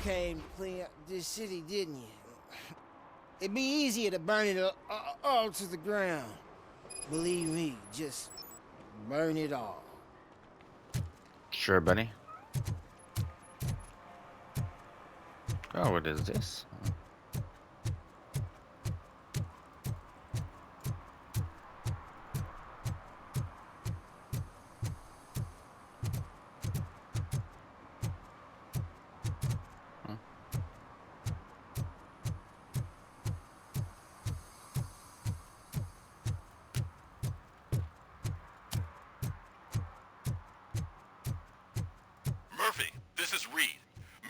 came to clean up this city, didn't you? It'd be easier to burn it all to the ground. Believe me, just burn it all. Sure, buddy. Oh, what is this? Murphy, this is Reed.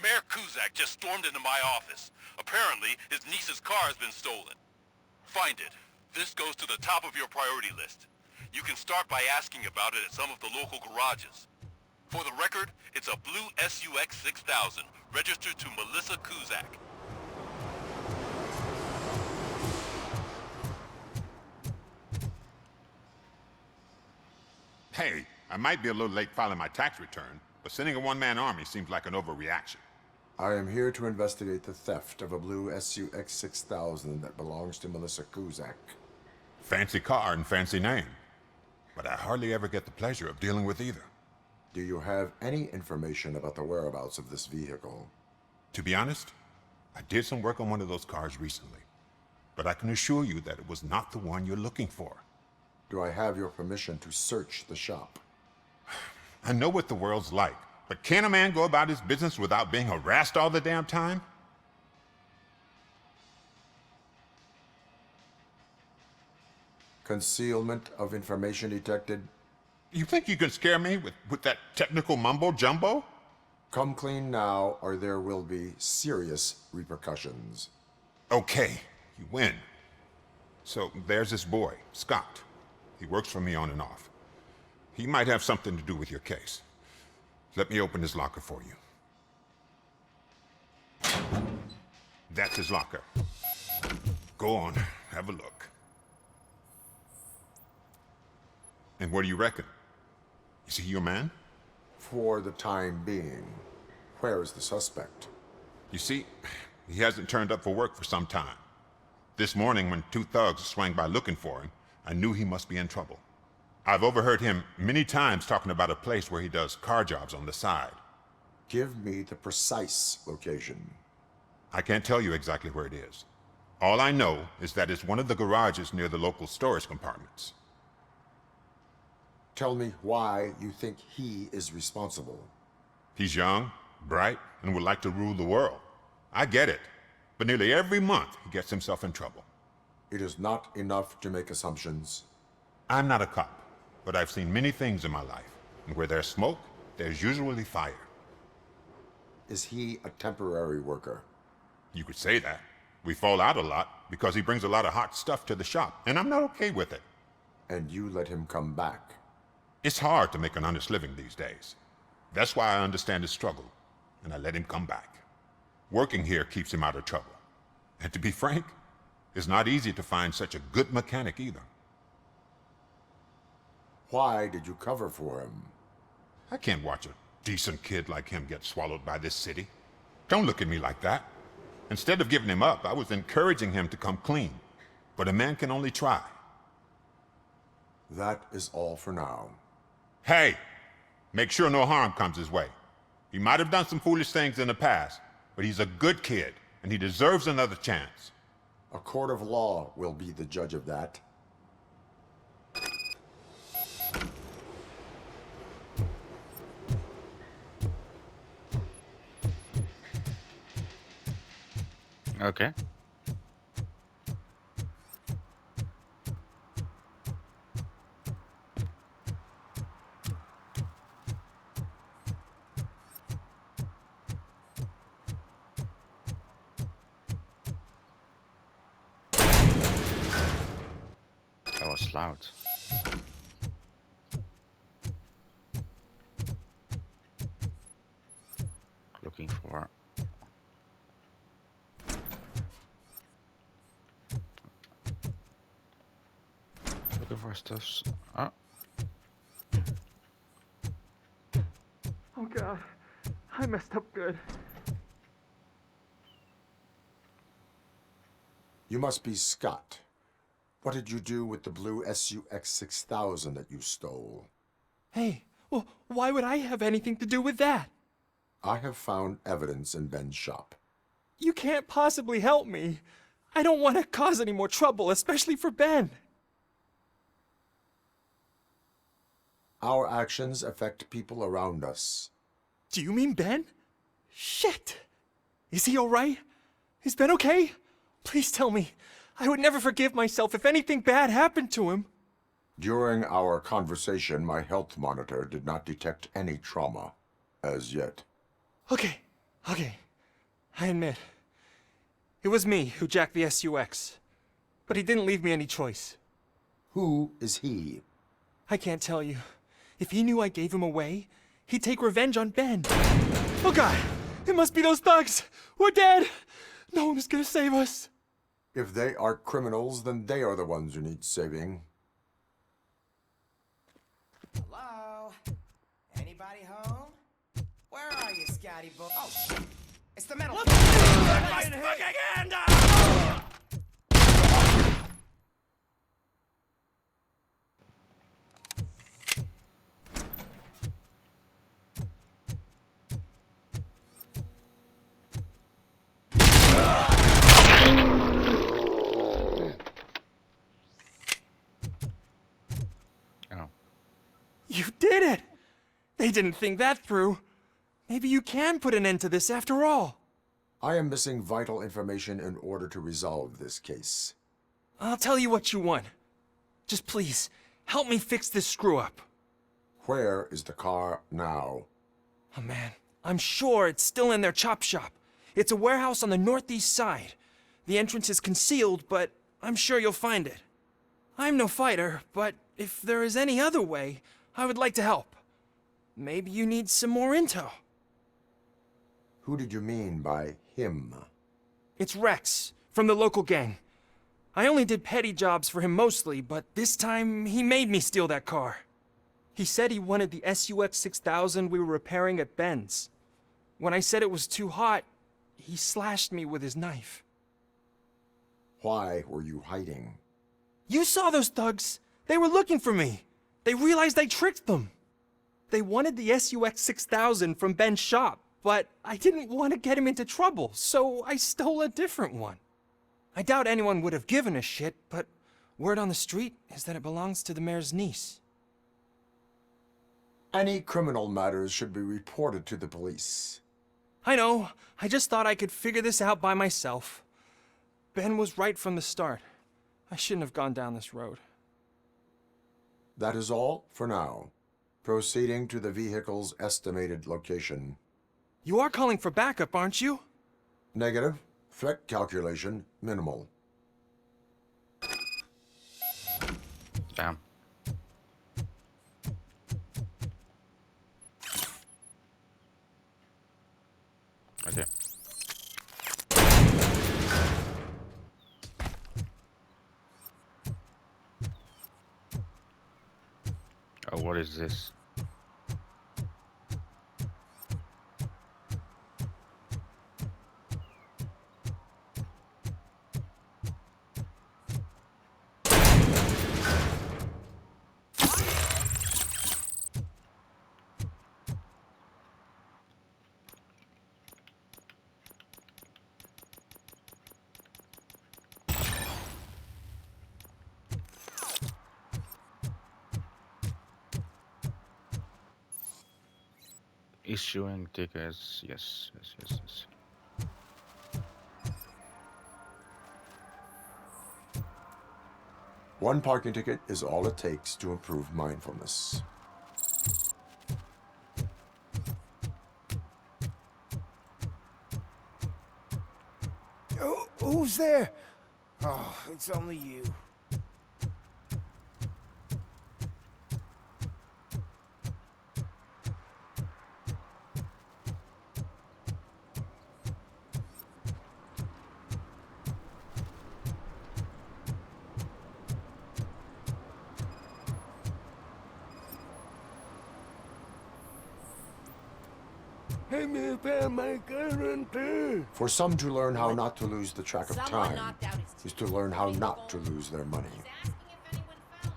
Mayor Kuzak just stormed into my office. Apparently, his niece's car has been stolen. Find it. This goes to the top of your priority list. You can start by asking about it at some of the local garages. For the record, it's a blue SUX 6000, registered to Melissa Kuzak. Hey, I might be a little late filing my tax return, but sending a one-man army seems like an overreaction. I am here to investigate the theft of a blue SUX 6000 that belongs to Melissa Kuzak. Fancy car and fancy name. But I hardly ever get the pleasure of dealing with either. Do you have any information about the whereabouts of this vehicle? To be honest, I did some work on one of those cars recently. But I can assure you that it was not the one you're looking for. Do I have your permission to search the shop? I know what the world's like, but can a man go about his business without being harassed all the damn time? Concealment of information detected. You think you can scare me with that technical mumbo-jumbo? Come clean now, or there will be serious repercussions. Okay, you win. So there's this boy, Scott. He works for me on and off. He might have something to do with your case. Let me open his locker for you. That's his locker. Go on, have a look. And what do you reckon? Is he your man? For the time being, where is the suspect? You see, he hasn't turned up for work for some time. This morning, when two thugs swang by looking for him, I knew he must be in trouble. I've overheard him many times talking about a place where he does car jobs on the side. Give me the precise location. I can't tell you exactly where it is. All I know is that it's one of the garages near the local storage compartments. Tell me why you think he is responsible. He's young, bright, and would like to rule the world. I get it. But nearly every month, he gets himself in trouble. It is not enough to make assumptions. I'm not a cop, but I've seen many things in my life. And where there's smoke, there's usually fire. Is he a temporary worker? You could say that. We fall out a lot because he brings a lot of hot stuff to the shop, and I'm not okay with it. And you let him come back? It's hard to make an honest living these days. That's why I understand his struggle, and I let him come back. Working here keeps him out of trouble. And to be frank, it's not easy to find such a good mechanic either. Why did you cover for him? I can't watch a decent kid like him get swallowed by this city. Don't look at me like that. Instead of giving him up, I was encouraging him to come clean. But a man can only try. That is all for now. Hey, make sure no harm comes his way. He might have done some foolish things in the past, but he's a good kid, and he deserves another chance. A court of law will be the judge of that. Okay. That was loud. Looking for... Looking for stuffs. Oh. Oh god, I messed up good. You must be Scott. What did you do with the blue SUX 6000 that you stole? Hey, well, why would I have anything to do with that? I have found evidence in Ben's shop. You can't possibly help me. I don't want to cause any more trouble, especially for Ben. Our actions affect people around us. Do you mean Ben? Shit! Is he alright? Is Ben okay? Please tell me. I would never forgive myself if anything bad happened to him. During our conversation, my health monitor did not detect any trauma, as yet. Okay. I admit. It was me who jacked the SUX. But he didn't leave me any choice. Who is he? I can't tell you. If he knew I gave him away, he'd take revenge on Ben. Oh God! It must be those thugs! We're dead! No one is gonna save us. If they are criminals, then they are the ones who need saving. Hello? Anybody home? Where are you, Scotty boy? Oh, shit. It's the metal. Oh. You did it! They didn't think that through. Maybe you can put an end to this after all. I am missing vital information in order to resolve this case. I'll tell you what you want. Just please, help me fix this screw-up. Where is the car now? Oh man, I'm sure it's still in their chop shop. It's a warehouse on the northeast side. The entrance is concealed, but I'm sure you'll find it. I'm no fighter, but if there is any other way, I would like to help. Maybe you need some more intel. Who did you mean by him? It's Rex, from the local gang. I only did petty jobs for him mostly, but this time he made me steal that car. He said he wanted the SUX 6000 we were repairing at Ben's. When I said it was too hot, he slashed me with his knife. Why were you hiding? You saw those thugs! They were looking for me! They realized I tricked them! They wanted the SUX 6000 from Ben's shop, but I didn't want to get him into trouble, so I stole a different one. I doubt anyone would have given a shit, but word on the street is that it belongs to the mayor's niece. Any criminal matters should be reported to the police. I know, I just thought I could figure this out by myself. Ben was right from the start. I shouldn't have gone down this road. That is all for now. Proceeding to the vehicle's estimated location. You are calling for backup, aren't you? Negative. Threat calculation minimal. Damn. Okay. Oh, what is this? Issuing tickets, yes. One parking ticket is all it takes to improve mindfulness. Who's there? Oh, it's only you. For some to learn how not to lose the track of Someone time knocked out his is to learn how not to lose their money. He's asking if anyone found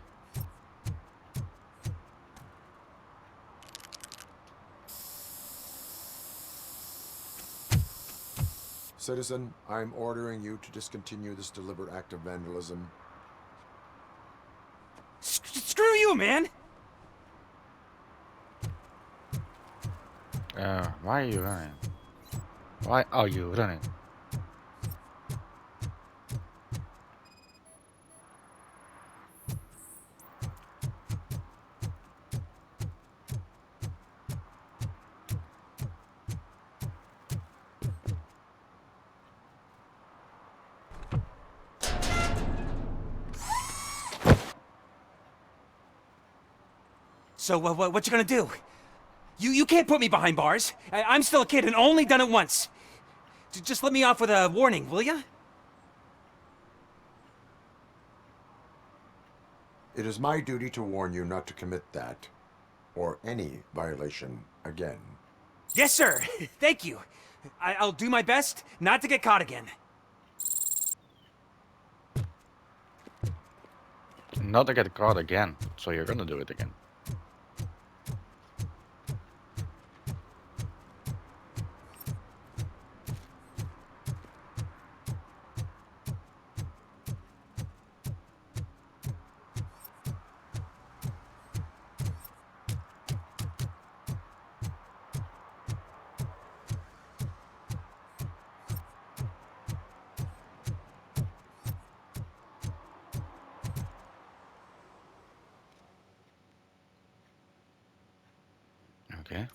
Citizen, I'm ordering you to discontinue this deliberate act of vandalism. Screw you, man! Why are you running? Why are you running? So, what you gonna do? You can't put me behind bars. I'm still a kid and only done it once. Just let me off with a warning, will ya? It is my duty to warn you not to commit that, or any violation, again. Yes, sir. Thank you. I'll do my best not to get caught again. Not to get caught again, so you're gonna do it again. Okay.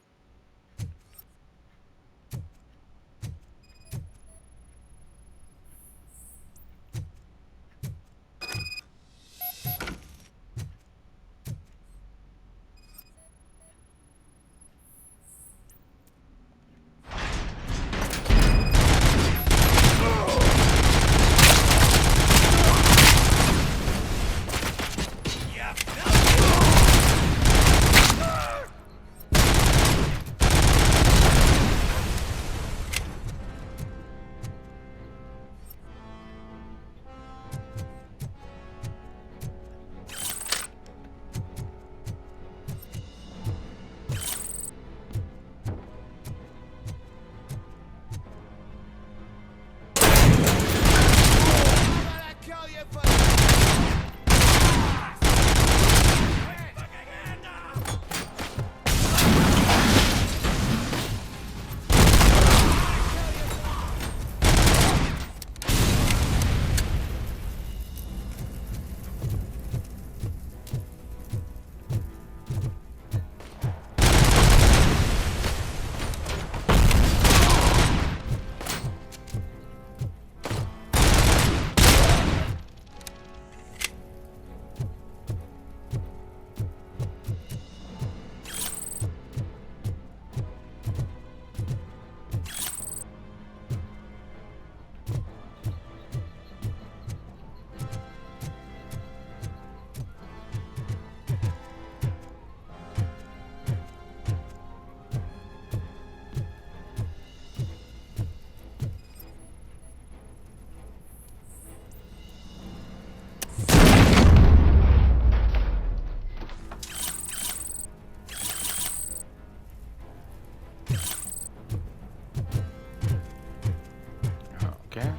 Okay.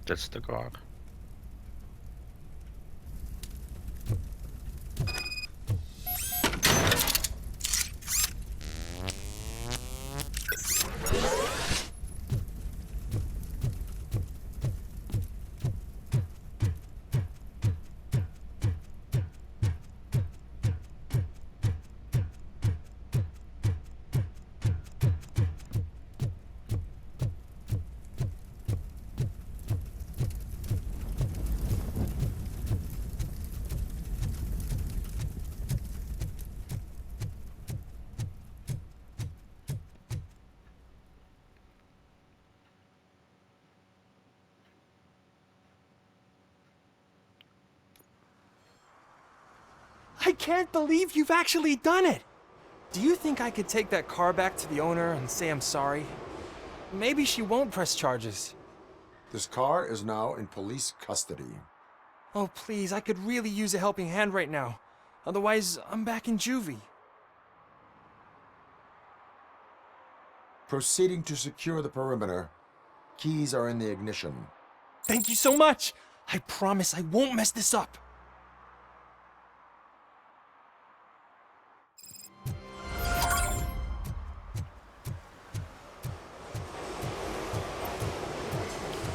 That's the car. I can't believe you've actually done it! Do you think I could take that car back to the owner and say I'm sorry? Maybe she won't press charges. This car is now in police custody. Oh, please, I could really use a helping hand right now. Otherwise, I'm back in juvie. Proceeding to secure the perimeter. Keys are in the ignition. Thank you so much! I promise I won't mess this up.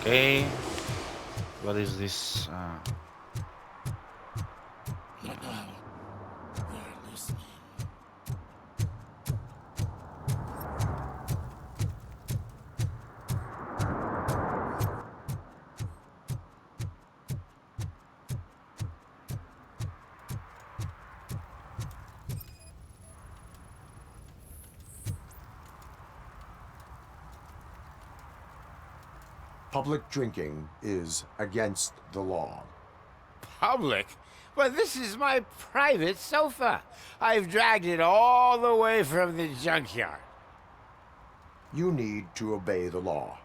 Okay. What is this? Public drinking is against the law. Public? But this is my private sofa. I've dragged it all the way from the junkyard. You need to obey the law.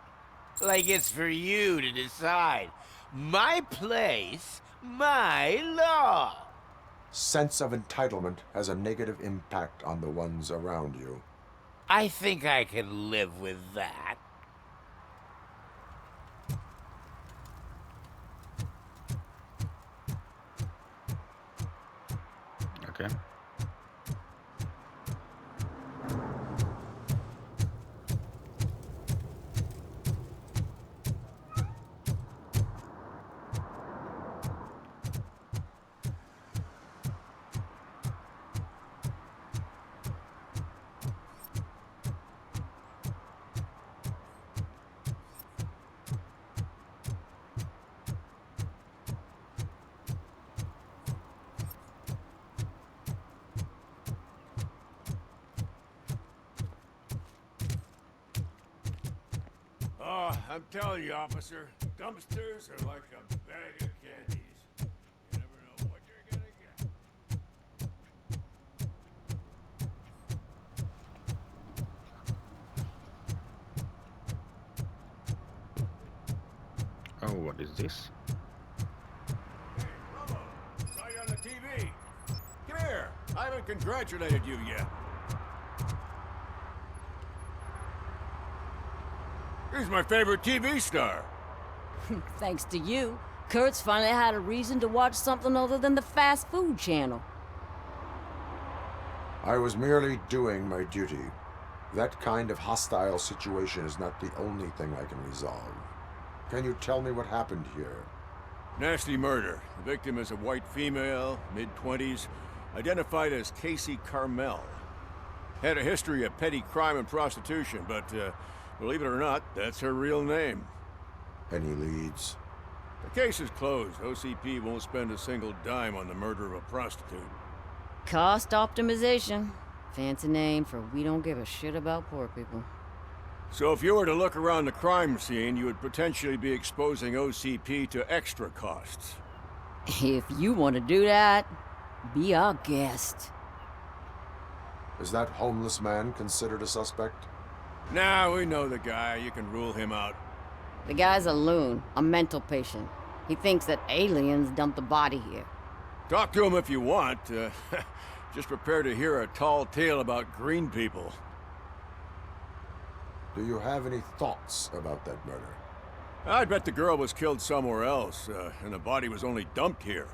Like it's for you to decide. My place, my law. Sense of entitlement has a negative impact on the ones around you. I think I can live with that. Okay. Oh, I'm telling you, officer, dumpsters are like a bag of candies. You never know what you're gonna get. Oh, what is this? Hey, Robo, saw you on the TV. Come here. I haven't congratulated you yet. He's my favorite TV star. Thanks to you, Kurt's finally had a reason to watch something other than the fast food channel. I was merely doing my duty. That kind of hostile situation is not the only thing I can resolve. Can you tell me what happened here? Nasty murder. The victim is a white female, mid-20s, identified as Casey Carmel. Had a history of petty crime and prostitution, but believe it or not, that's her real name. Any leads? The case is closed. OCP won't spend a single dime on the murder of a prostitute. Cost optimization. Fancy name for we don't give a shit about poor people. So if you were to look around the crime scene, you would potentially be exposing OCP to extra costs. If you want to do that, be our guest. Is that homeless man considered a suspect? Nah, we know the guy. You can rule him out. The guy's a loon, a mental patient. He thinks that aliens dumped the body here. Talk to him if you want. Just prepare to hear a tall tale about green people. Do you have any thoughts about that murder? I'd bet the girl was killed somewhere else, and the body was only dumped here.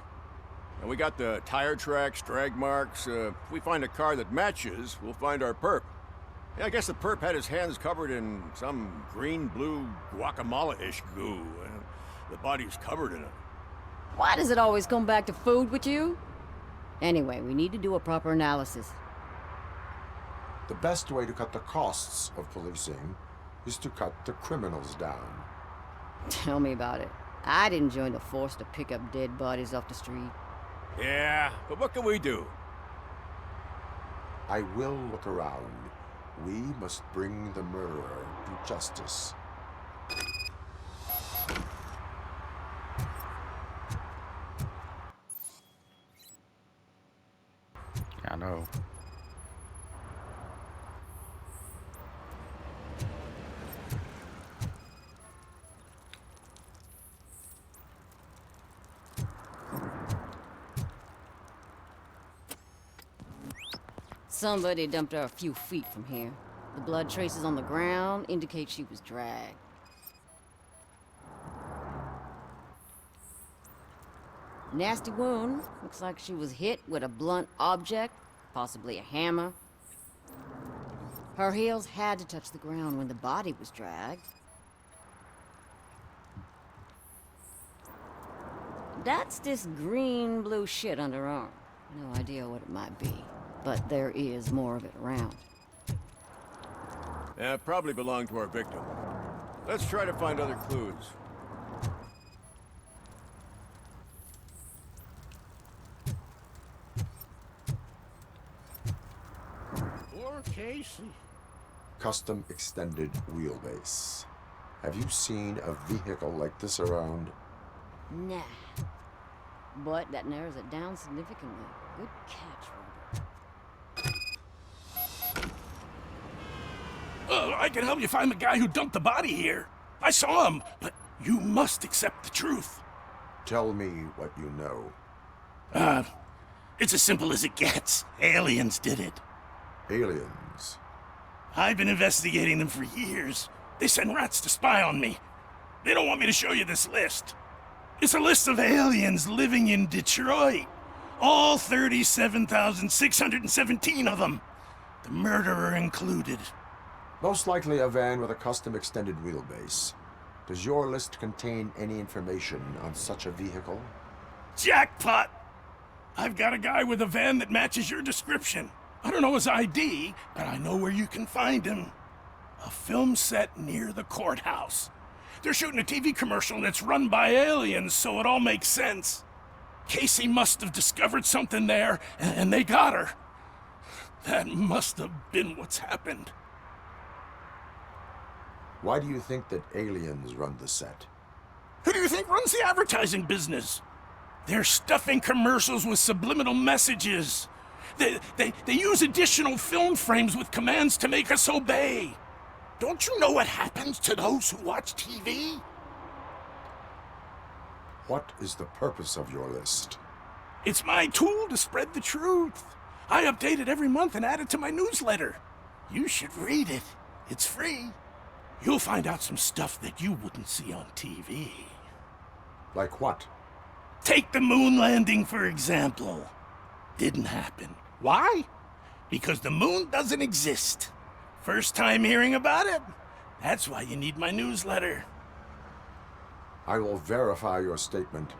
And we got the tire tracks, drag marks. If we find a car that matches, we'll find our perp. Yeah, I guess the perp had his hands covered in some green-blue guacamole-ish goo. The body's covered in it. Why does it always come back to food with you? Anyway, we need to do a proper analysis. The best way to cut the costs of policing is to cut the criminals down. Tell me about it. I didn't join the force to pick up dead bodies off the street. Yeah, but what can we do? I will look around. We must bring the murderer to justice. no. Somebody dumped her a few feet from here. The blood traces on the ground indicate she was dragged. Nasty wound. Looks like she was hit with a blunt object, possibly a hammer. Her heels had to touch the ground when the body was dragged. That's this green-blue shit under her arm. No idea what it might be, but there is more of it around. Yeah, probably belonged to our victim. Let's try to find other clues. Poor Casey. Custom extended wheelbase. Have you seen a vehicle like this around? Nah. But that narrows it down significantly. Good catch, Robert. I can help you find the guy who dumped the body here. I saw him, but you must accept the truth. Tell me what you know. It's as simple as it gets. Aliens did it. Aliens. I've been investigating them for years. They send rats to spy on me. They don't want me to show you this list. It's a list of aliens living in Detroit. All 37,617 of them. The murderer included. Most likely a van with a custom extended wheelbase. Does your list contain any information on such a vehicle? Jackpot! I've got a guy with a van that matches your description. I don't know his ID, but I know where you can find him. A film set near the courthouse. They're shooting a TV commercial and it's run by aliens, so it all makes sense. Casey must have discovered something there, and they got her. That must have been what's happened. Why do you think that aliens run the set? Who do you think runs the advertising business? They're stuffing commercials with subliminal messages. They use additional film frames with commands to make us obey. Don't you know what happens to those who watch TV? What is the purpose of your list? It's my tool to spread the truth. I update it every month and add it to my newsletter. You should read it. It's free. You'll find out some stuff that you wouldn't see on TV. Like what? Take the moon landing, for example. Didn't happen. Why? Because the moon doesn't exist. First time hearing about it? That's why you need my newsletter. I will verify your statement.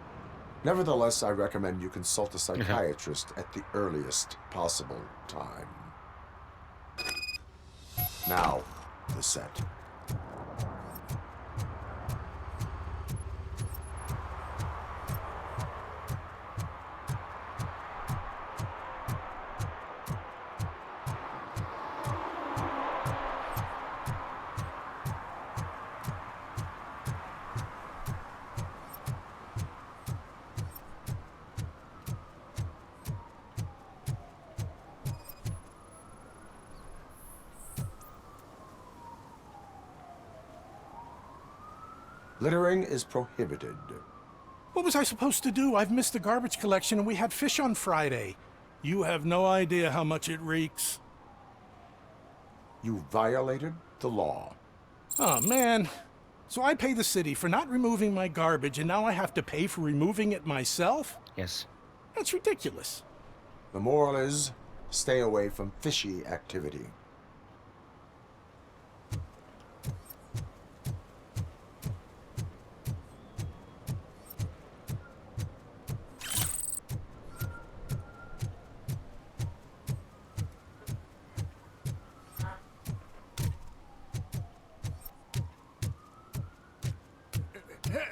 Nevertheless, I recommend you consult a psychiatrist at the earliest possible time. Now, the set. Littering is prohibited. What was I supposed to do? I've missed the garbage collection and we had fish on Friday. You have no idea how much it reeks. You violated the law. Oh, man. So I pay the city for not removing my garbage and now I have to pay for removing it myself? Yes. That's ridiculous. The moral is, stay away from fishy activity.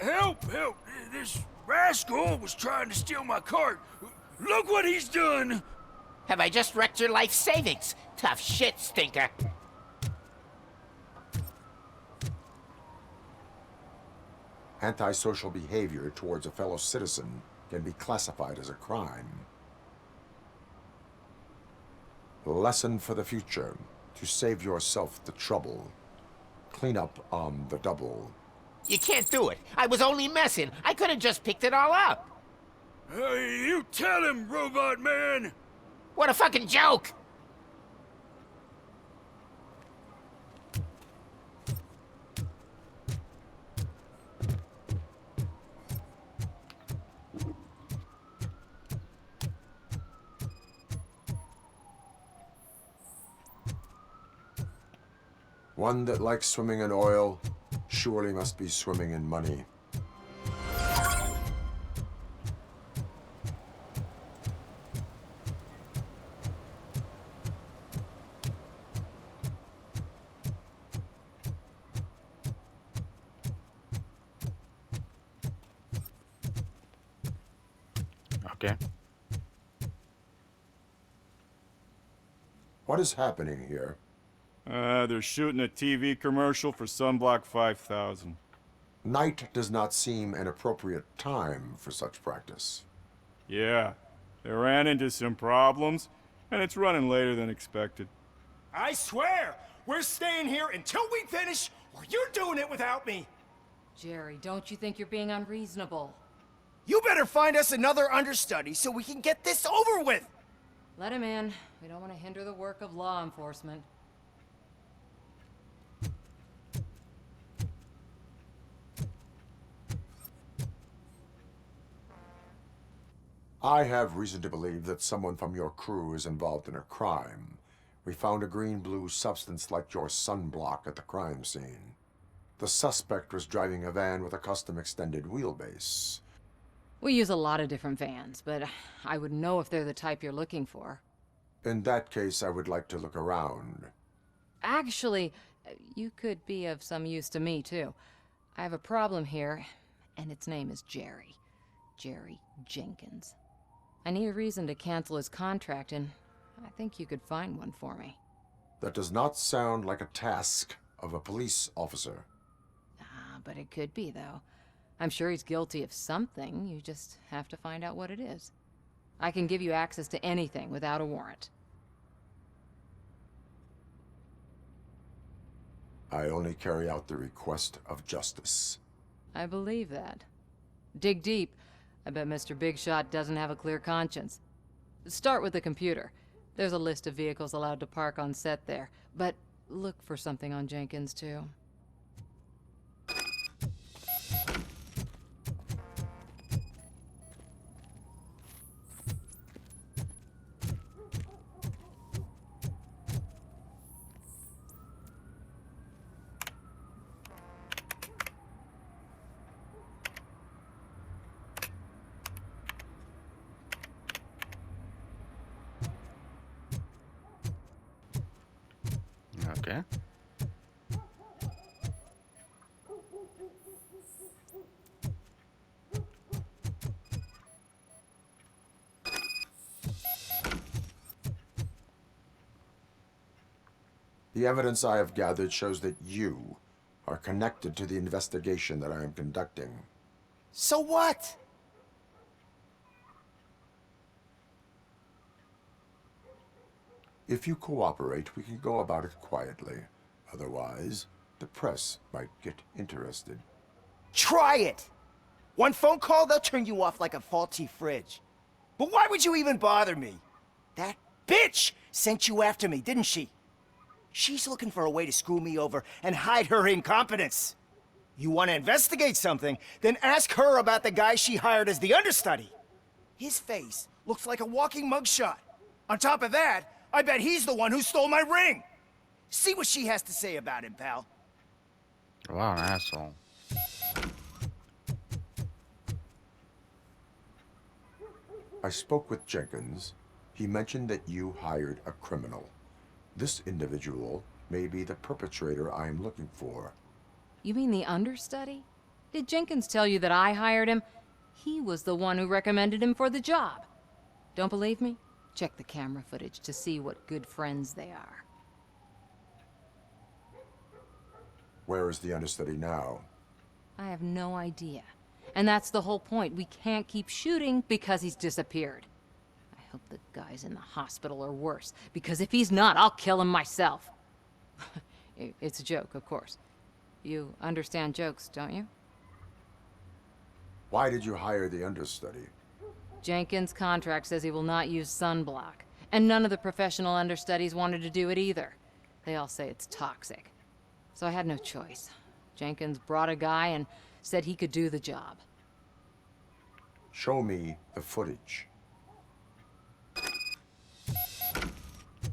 Help! Help! This rascal was trying to steal my cart. Look what he's done! Have I just wrecked your life savings? Tough shit, stinker. Antisocial behavior towards a fellow citizen can be classified as a crime. Lesson for the future. To save yourself the trouble. Clean up on the double. You can't do it. I was only messing. I could have just picked it all up. Hey, you tell him, Robot Man! What a fucking joke! One that likes swimming in oil surely must be swimming in money. Okay. What is happening here? They're shooting a TV commercial for Sunblock 5000. Night does not seem an appropriate time for such practice. Yeah, they ran into some problems, and it's running later than expected. I swear, we're staying here until we finish, or you're doing it without me. Jerry, don't you think you're being unreasonable? You better find us another understudy so we can get this over with. Let him in. We don't want to hinder the work of law enforcement. I have reason to believe that someone from your crew is involved in a crime. We found a green-blue substance like your sunblock at the crime scene. The suspect was driving a van with a custom extended wheelbase. We use a lot of different vans, but I wouldn't know if they're the type you're looking for. In that case, I would like to look around. Actually, you could be of some use to me, too. I have a problem here, and its name is Jerry. Jerry Jenkins. I need a reason to cancel his contract, and I think you could find one for me. That does not sound like a task of a police officer. But it could be, though. I'm sure he's guilty of something. You just have to find out what it is. I can give you access to anything without a warrant. I only carry out the request of justice. I believe that. Dig deep. I bet Mr. Big Shot doesn't have a clear conscience. Start with the computer. There's a list of vehicles allowed to park on set there. But look for something on Jenkins, too. Okay. The evidence I have gathered shows that you are connected to the investigation that I am conducting. So what? If you cooperate, we can go about it quietly. Otherwise, the press might get interested. Try it! One phone call, they'll turn you off like a faulty fridge. But why would you even bother me? That bitch sent you after me, didn't she? She's looking for a way to screw me over and hide her incompetence. You want to investigate something, then ask her about the guy she hired as the understudy. His face looks like a walking mugshot. On top of that, I bet he's the one who stole my ring. See what she has to say about him, pal. Wow, an asshole. I spoke with Jenkins. He mentioned that you hired a criminal. This individual may be the perpetrator I am looking for. You mean the understudy? Did Jenkins tell you that I hired him? He was the one who recommended him for the job. Don't believe me? Check the camera footage to see what good friends they are. Where is the understudy now? I have no idea. And that's the whole point. We can't keep shooting because he's disappeared. I hope the guy's in the hospital or worse, because if he's not, I'll kill him myself. It's a joke, of course. You understand jokes, don't you? Why did you hire the understudy? Jenkins' contract says he will not use sunblock, and none of the professional understudies wanted to do it either. They all say it's toxic. So I had no choice. Jenkins brought a guy and said he could do the job. Show me the footage.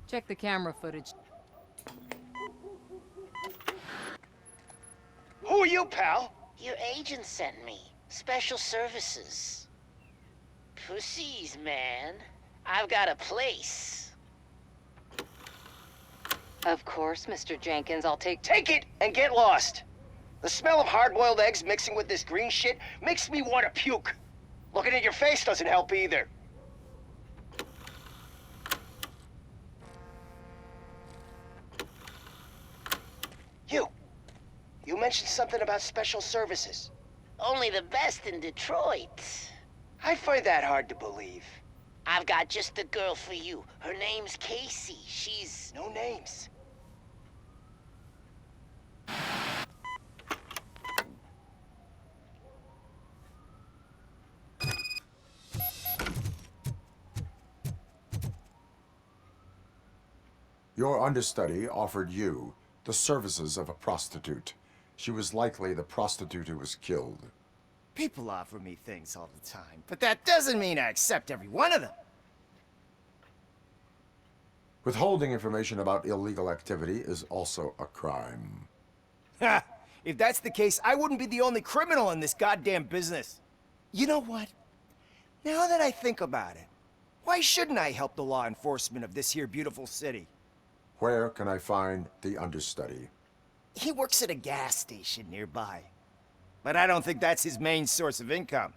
Check the camera footage. Who are you, pal? Your agent sent me. Special services. Pussies, man. I've got a place. Of course, Mr. Jenkins, I'll take... Take it and get lost. The smell of hard-boiled eggs mixing with this green shit makes me want to puke. Looking at your face doesn't help either. You mentioned something about special services. Only the best in Detroit. I find that hard to believe. I've got just the girl for you. Her name's Casey. She's... No names. Your understudy offered you the services of a prostitute. She was likely the prostitute who was killed. People offer me things all the time, but that doesn't mean I accept every one of them. Withholding information about illegal activity is also a crime. Ha! If that's the case, I wouldn't be the only criminal in this goddamn business. You know what? Now that I think about it, why shouldn't I help the law enforcement of this here beautiful city? Where can I find the understudy? He works at a gas station nearby. But I don't think that's his main source of income.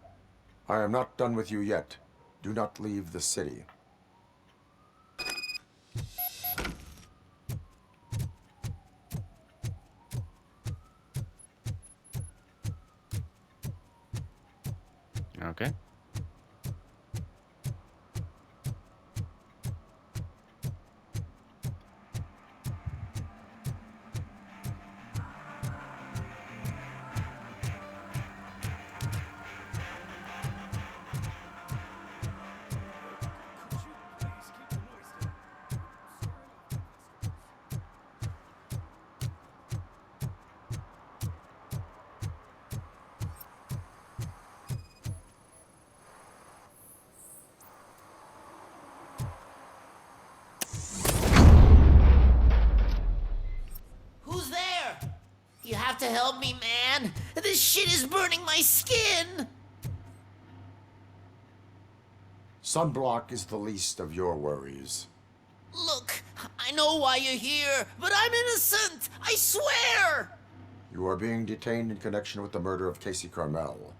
I am not done with you yet. Do not leave the city. Okay. You have to help me, man. This shit is burning my skin. Sunblock is the least of your worries. Look, I know why you're here, but I'm innocent. I swear. You are being detained in connection with the murder of Casey Carmel.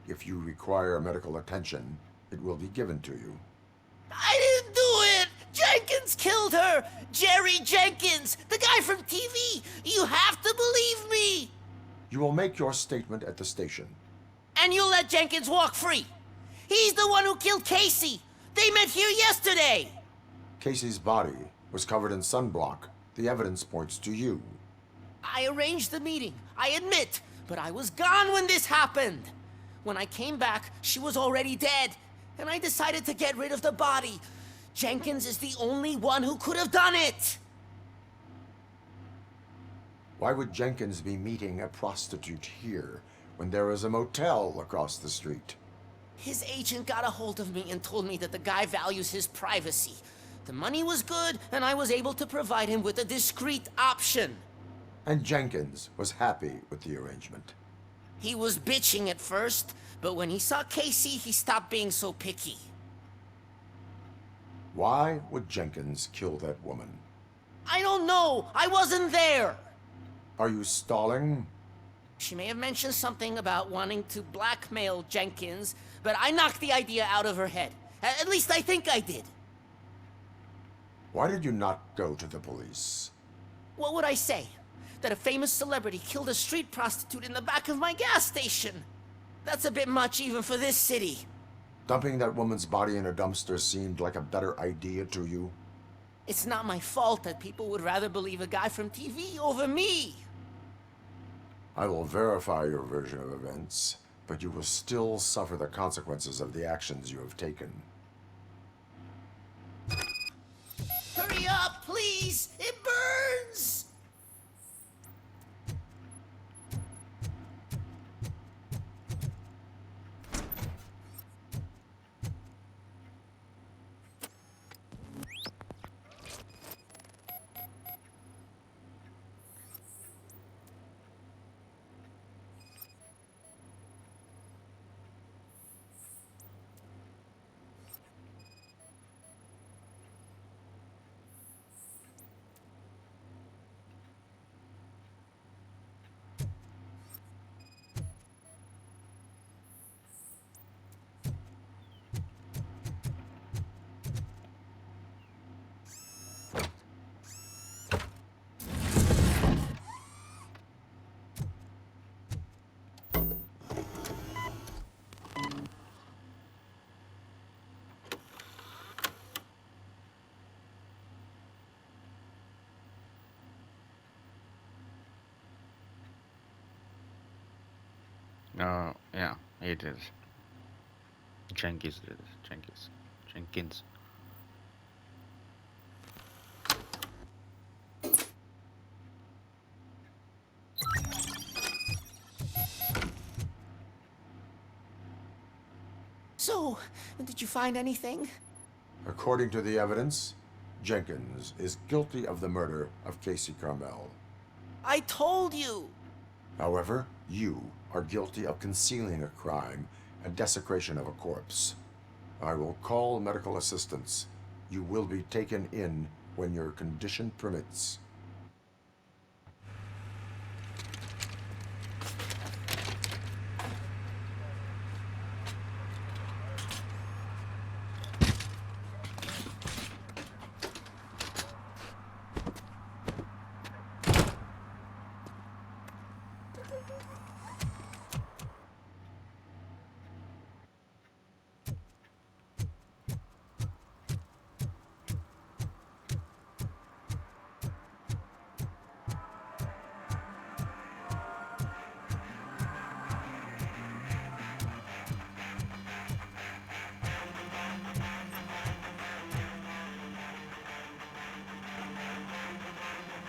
If you require medical attention, it will be given to you. I didn't do it. Jenkins killed her! Jerry Jenkins! The guy from TV! You have to believe me! You will make your statement at the station. And you'll let Jenkins walk free! He's the one who killed Casey! They met here yesterday! Casey's body was covered in sunblock. The evidence points to you. I arranged the meeting, I admit, but I was gone when this happened. When I came back, she was already dead, and I decided to get rid of the body. Jenkins is the only one who could have done it! Why would Jenkins be meeting a prostitute here when there is a motel across the street? His agent got a hold of me and told me that the guy values his privacy. The money was good, and I was able to provide him with a discreet option. And Jenkins was happy with the arrangement. He was bitching at first, but when he saw Casey, he stopped being so picky. Why would Jenkins kill that woman? I don't know! I wasn't there! Are you stalling? She may have mentioned something about wanting to blackmail Jenkins, but I knocked the idea out of her head. At least I think I did. Why did you not go to the police? What would I say? That a famous celebrity killed a street prostitute in the back of my gas station? That's a bit much even for this city. Dumping that woman's body in a dumpster seemed like a better idea to you? It's not my fault that people would rather believe a guy from TV over me. I will verify your version of events, but you will still suffer the consequences of the actions you have taken. Hurry up, please! It burns! Yeah, he did. Jenkins did it. Jenkins. So, did you find anything? According to the evidence, Jenkins is guilty of the murder of Casey Carmel. I told you! However, you are guilty of concealing a crime and desecration of a corpse. I will call medical assistance. You will be taken in when your condition permits.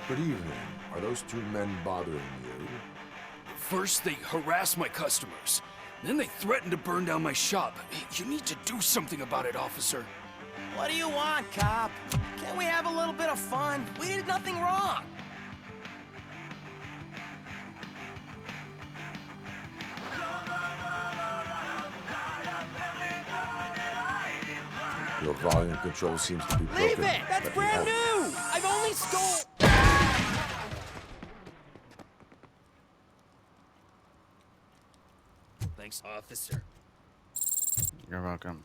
Good evening. Are those two men bothering you? First, they harass my customers. Then they threaten to burn down my shop. You need to do something about it, officer. What do you want, cop? Can't we have a little bit of fun? We did nothing wrong. Your volume control seems to be broken. Leave it! That's Let me brand help. new! I've only stole... Thanks, officer. You're welcome.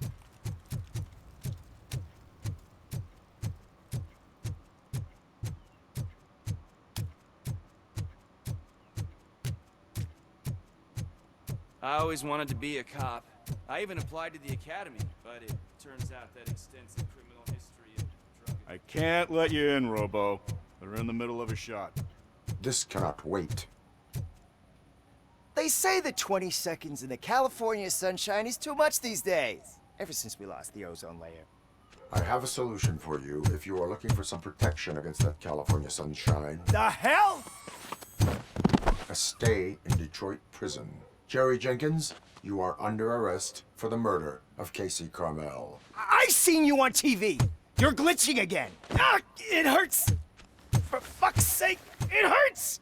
I always wanted to be a cop. I even applied to the academy, but it turns out that extensive criminal history and drug... I can't let you in, Robo. They're in the middle of a shot. This cannot wait. They say that 20 seconds in the California sunshine is too much these days. Ever since we lost the ozone layer. I have a solution for you if you are looking for some protection against that California sunshine. The hell? A stay in Detroit prison. Jerry Jenkins, you are under arrest for the murder of Casey Carmel. I seen you on TV. You're glitching again. Ah, it hurts. For fuck's sake, it hurts.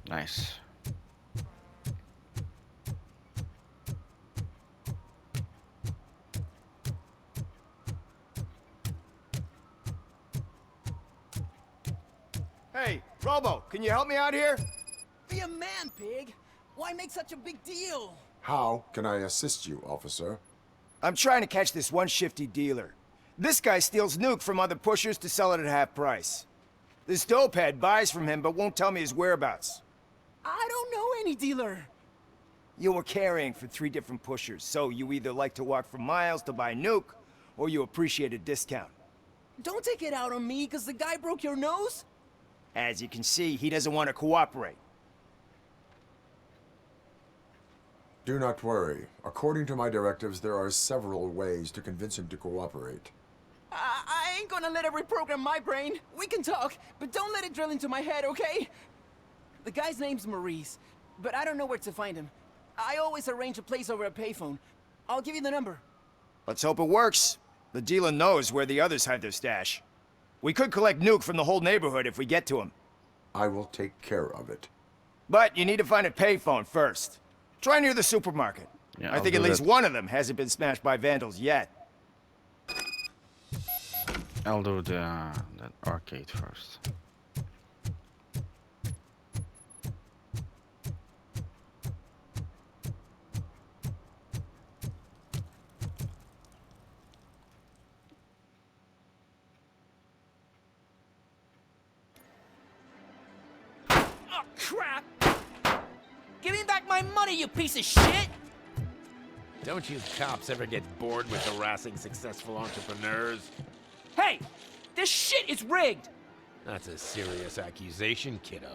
Nice. Hey, Robo, can you help me out here? Be a man, pig. Why make such a big deal? How can I assist you, officer? I'm trying to catch this one shifty dealer. This guy steals nuke from other pushers to sell it at half price. This dopehead buys from him but won't tell me his whereabouts. I don't know any dealer. You were carrying for 3 different pushers, so you either like to walk for miles to buy nuke, or you appreciate a discount. Don't take it out on me, because the guy broke your nose? As you can see, he doesn't want to cooperate. Do not worry. According to my directives, there are several ways to convince him to cooperate. I ain't gonna let it reprogram my brain. We can talk, but don't let it drill into my head, okay? The guy's name's Maurice, but I don't know where to find him. I always arrange a place over a payphone. I'll give you the number. Let's hope it works. The dealer knows where the others hide their stash. We could collect nuke from the whole neighborhood if we get to him. I will take care of it. But you need to find a payphone first. Try near the supermarket. Yeah, I think I'll at do least that. one of them hasn't been smashed by vandals yet. I'll do the arcade first. Oh, crap! Give me back my money, you piece of shit! Don't you cops ever get bored with harassing successful entrepreneurs? Hey! This shit is rigged! That's a serious accusation, kiddo.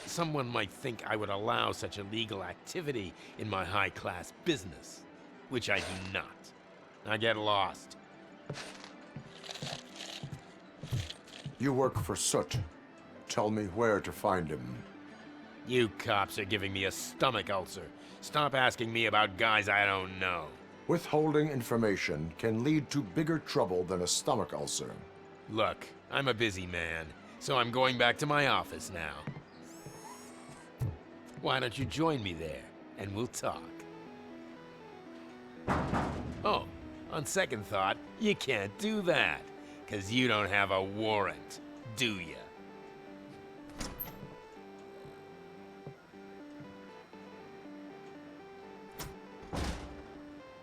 Someone might think I would allow such illegal activity in my high-class business, which I do not. Now get lost. You work for Soot. Tell me where to find him. You cops are giving me a stomach ulcer. Stop asking me about guys I don't know. Withholding information can lead to bigger trouble than a stomach ulcer. Look, I'm a busy man, so I'm going back to my office now. Why don't you join me there, and we'll talk. Oh, on second thought, you can't do that, 'cause you don't have a warrant, do ya?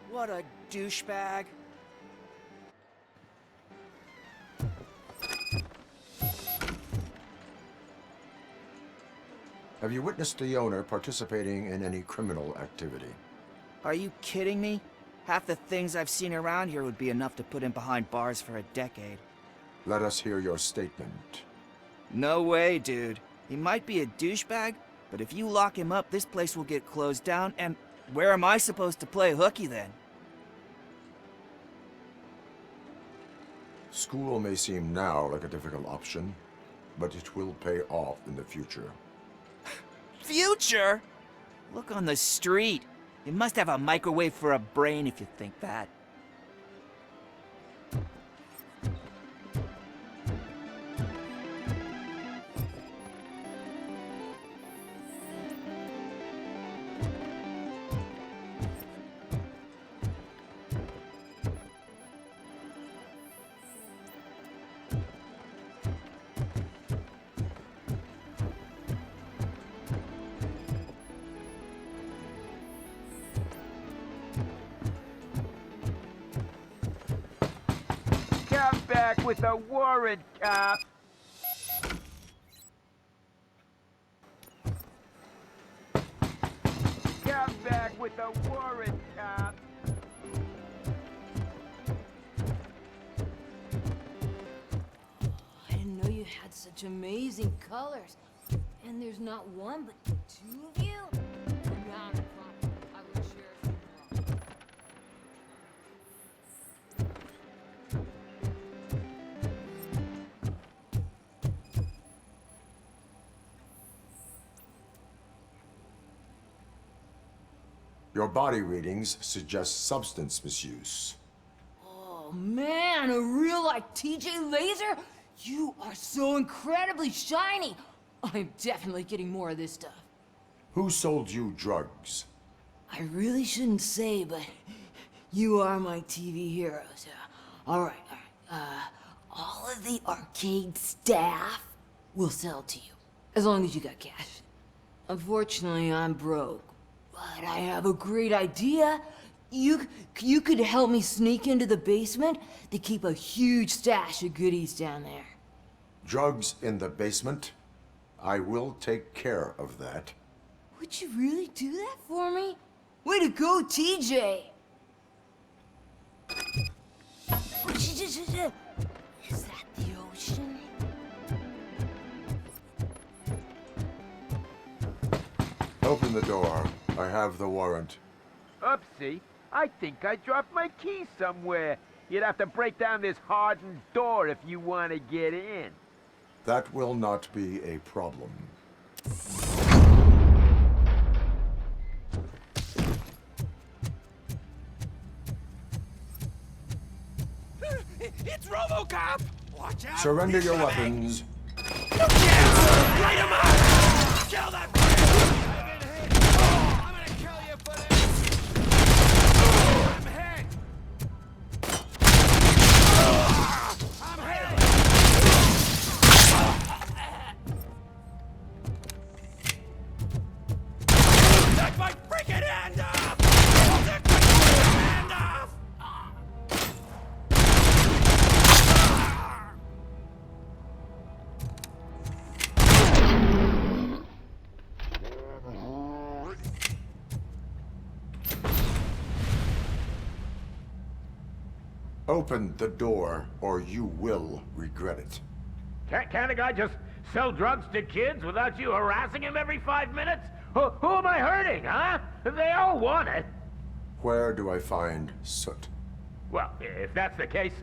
What a douchebag. Have you witnessed the owner participating in any criminal activity? Are you kidding me? Half the things I've seen around here would be enough to put him behind bars for a decade. Let us hear your statement. No way, dude. He might be a douchebag, but if you lock him up, this place will get closed down, and where am I supposed to play hooky then? School may seem now like a difficult option, but it will pay off in the future. Future? Look on the street. You must have a microwave for a brain if you think that. Come back with a warrant, cop. Come back with a warrant, cop. I didn't know you had such amazing colors. And there's not one, but two of you? Not a problem. I will share if you want. Your body readings suggest substance misuse. Oh man, a real like TJ Laser? You are so incredibly shiny. I'm definitely getting more of this stuff. Who sold you drugs? I really shouldn't say, but you are my TV heroes. All right. All of the arcade staff will sell to you, as long as you got cash. Unfortunately, I'm broke, but I have a great idea. You could help me sneak into the basement? They keep a huge stash of goodies down there. Drugs in the basement? I will take care of that. Would you really do that for me? Way to go, TJ! Is that the ocean? Open the door. I have the warrant. Oopsie. I think I dropped my key somewhere. You'd have to break down this hardened door if you want to get in. That will not be a problem. It's Robocop! Watch out! Surrender your weapons. Light him up! Kill that I've been hit! I'm gonna kill you for this! I'm hit! I'm hit! Take my freaking hand off! Take my freaking hand off! Open the door, or you will regret it. Can't a guy just sell drugs to kids without you harassing him every 5 minutes? Who am I hurting, huh? They all want it. Where do I find soot? Well, if that's the case,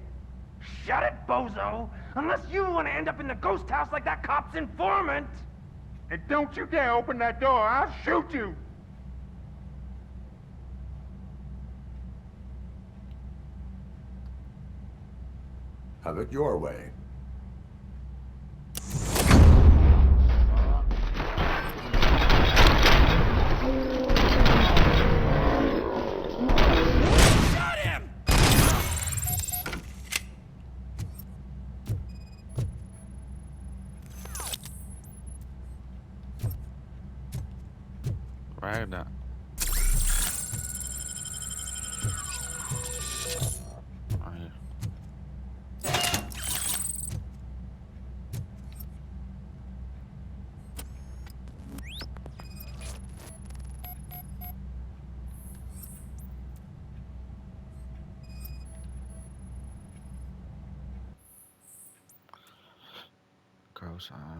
shut it, bozo! Unless you want to end up in the ghost house like that cop's informant! And don't you dare open that door, I'll shoot you! Have it your way. Shot him! Right now. Goes on.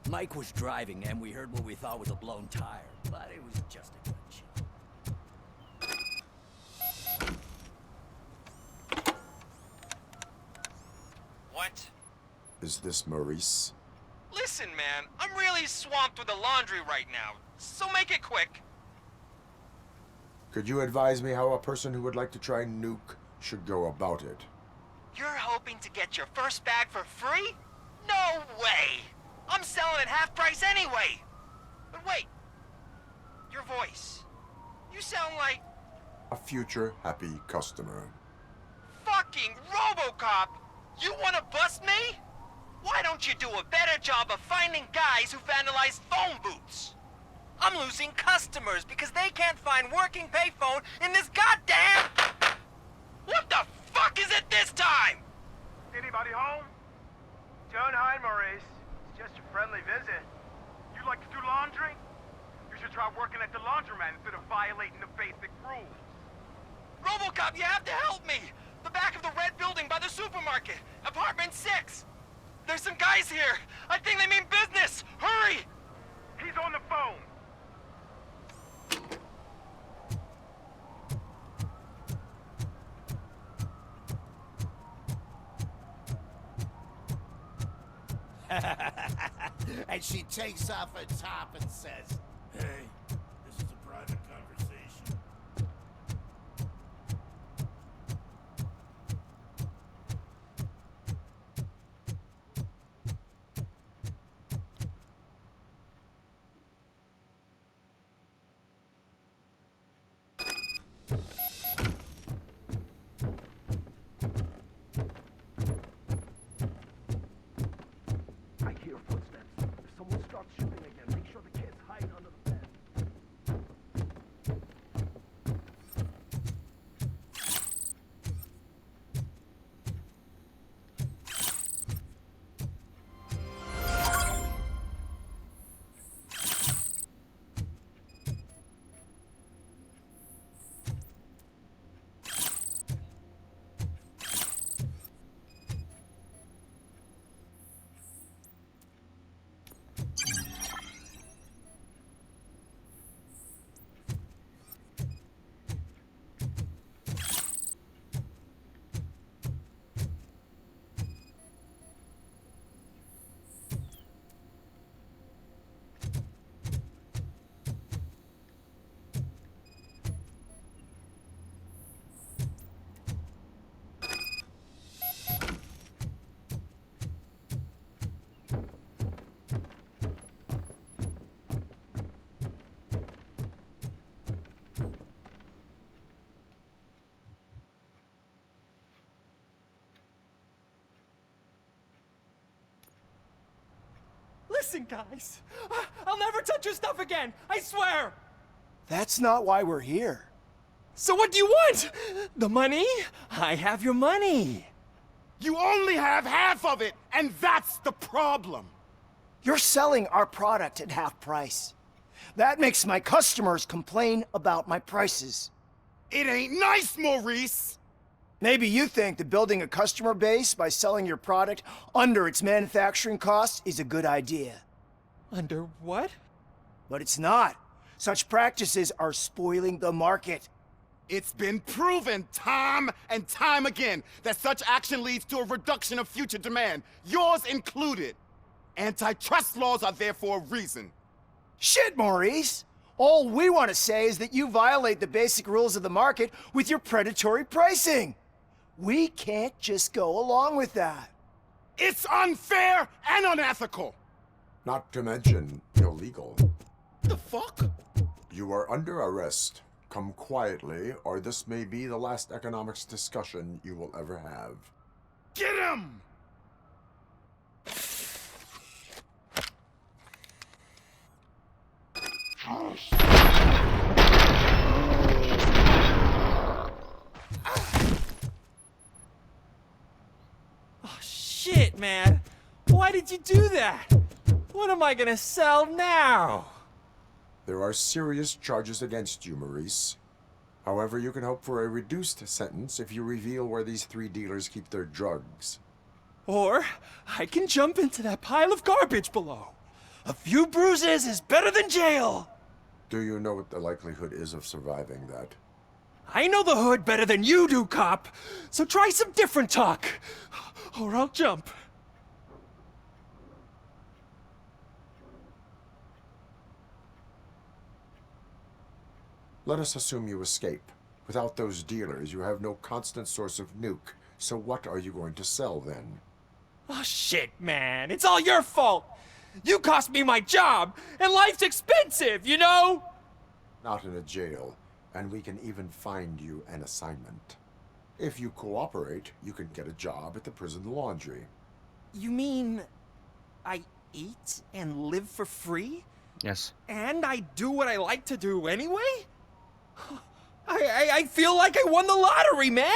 Mike was driving, and we heard what we thought was a blown tire, but it was just a good shot. What? Is this Maurice? Listen, man, I'm really swamped with the laundry right now, so make it quick. Could you advise me how a person who would like to try nuke should go about it? You're hoping to get your first bag for free? No way! I'm selling at half price anyway! But wait, your voice. You sound like... A future happy customer. Fucking Robocop! You wanna bust me? Why don't you do a better job of finding guys who vandalize phone booths? I'm losing customers because they can't find working payphone in this goddamn... What the fuck is it this time? Anybody home? Don't hide, Maurice. It's just a friendly visit. You like to do laundry? You should try working at the laundromat instead of violating the basic rules. Robocop, you have to help me! The back of the red building by the supermarket. Apartment 6. There's some guys here. I think they mean business. Hurry! He's on the phone. And she takes off her top and says, Hey, this is a private conversation. I hear footsteps. If someone starts shooting again, make sure the kids hide under the bed. Listen, guys. I'll never touch your stuff again. I swear. That's not why we're here. So what do you want? The money? I have your money. You only have half of it, and that's the problem. You're selling our product at half price. That makes my customers complain about my prices. It ain't nice, Maurice! Maybe you think that building a customer base by selling your product under its manufacturing cost is a good idea. Under what? But it's not. Such practices are spoiling the market. It's been proven time and time again that such action leads to a reduction of future demand, yours included. Antitrust laws are there for a reason. Shit, Maurice! All we want to say is that you violate the basic rules of the market with your predatory pricing. We can't just go along with that. It's unfair and unethical! Not to mention illegal. The fuck? You are under arrest. Come quietly, or this may be the last economics discussion you will ever have. Get him! Oh, shit, man. Why did you do that? What am I gonna sell now? There are serious charges against you, Maurice. However, you can hope for a reduced sentence if you reveal where these 3 dealers keep their drugs. Or I can jump into that pile of garbage below. A few bruises is better than jail. Do you know what the likelihood is of surviving that? I know the hood better than you do, cop. So try some different talk, or I'll jump. Let us assume you escape. Without those dealers, you have no constant source of nuke. So what are you going to sell then? Oh shit, man. It's all your fault. You cost me my job, and life's expensive, you know? Not in a jail, and we can even find you an assignment. If you cooperate, you can get a job at the prison laundry. You mean I eat and live for free? Yes. And I do what I like to do anyway? I feel like I won the lottery, man!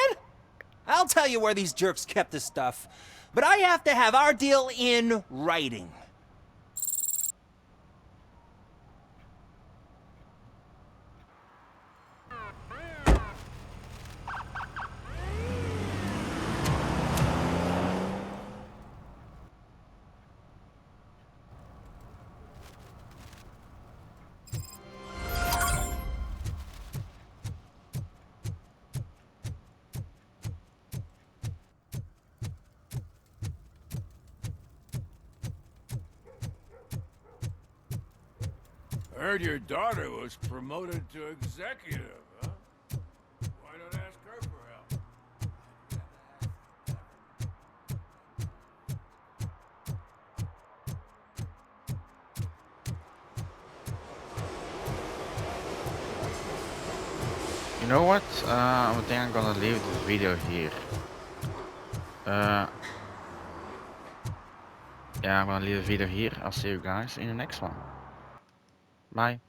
I'll tell you where these jerks kept the stuff, but I have to have our deal in writing. Heard your daughter was promoted to executive, huh? Why not ask her for help? You know what? I think I'm gonna leave this video here. Yeah, I'm gonna leave the video here. I'll see you guys in the next one. Bye.